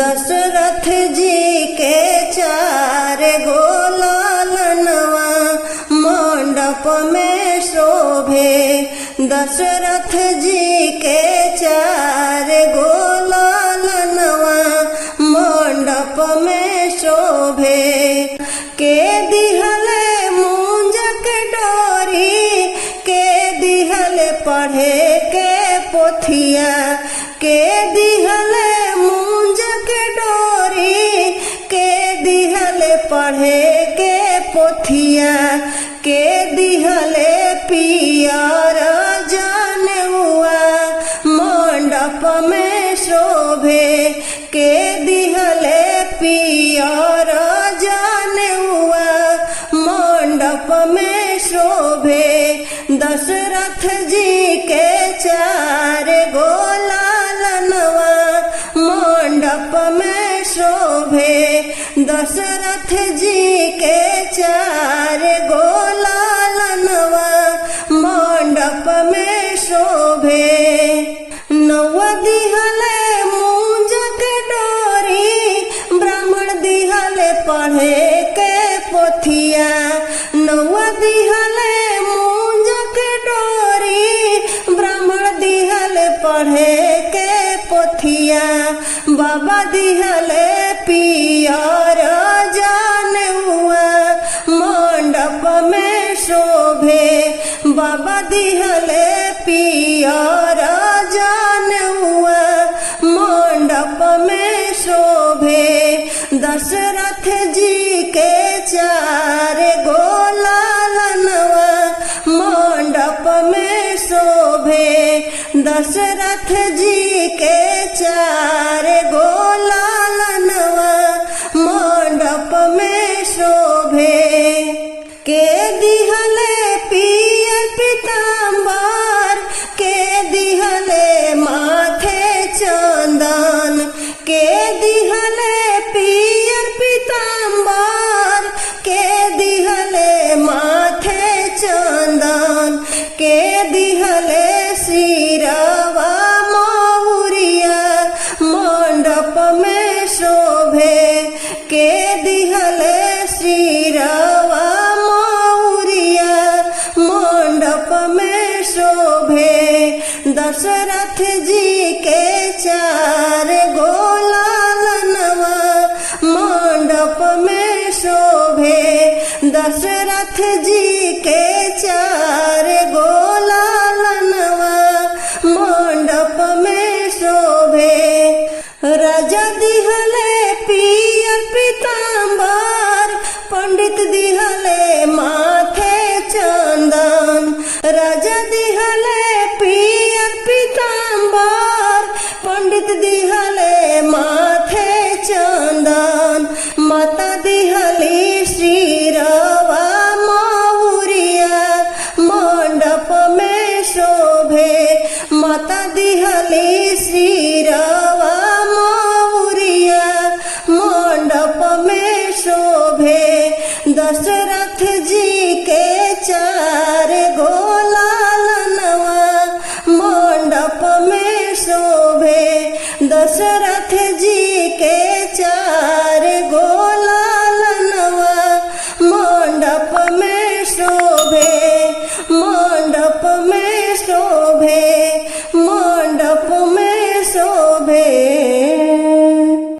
दशरथ जी के 4 गो लालनवा मंडप में शोभे। दशरथ जी के 4 गो लालनवा मंडप में शोभे। के दिहले मूंज के डोरी, के दिहले पढ़े के पोथिया। के दिहले मूंज के डोरी, के दिहले पढ़े के पोथिया। के दिहले पियर जनेऊआ मंडप में शोभे। के दिहले पियर जनेऊआ मंडप में शोभे। दशरथ जी के 4 गो लालनवा मंडप में शोभे। दशरथ जी के 4 गो लालनवा मंडप में शोभे। 9 दिहले मूंज के डोरी, ब्राह्मण दिहले पढ़े के पोथिया। 9 दिहले मूंज के डोरी, ब्राह्मण दिहले पढ़े के पोथिया। बाबा दिहले पियर जनेऊआ मंडप में शोभे। बाबा दिहले पियर जनेऊआ मंडप में शोभे। दशरथ जी के 4 गो लालनवा मंडप में शोभे। दशरथ जी के 4 गो लालनवा मंडप में शोभे। के दिहले पियर पीताम्बर, के दिहले माथे चंदन। के दिहले पियर पीताम्बर, के दिहले माथे चंदन। के दिहले सिरवा महुरिया मंडप में शोभे। के दिहले सिरवा महुरिया मंडप में शोभे। दशरथ जी के 4 गो लालनवा मंडप में शोभे। दशरथ जी के 4 गो लालनवा मंडप में शोभे। राजा दिहले पियर पीताम्बर, पंडित दिहले माथे चंदन। राजा दिहले पियर पीताम्बर, पंडित दिहले माथे चंदन। माता दिहली सिरवा महुरिया मंडप में शोभे। माता दिहली सिरवा महुरिया मंडप में शोभे। दशरथ जी के 4 गो लालनवा मंडप में शोभे। दशरथ जी के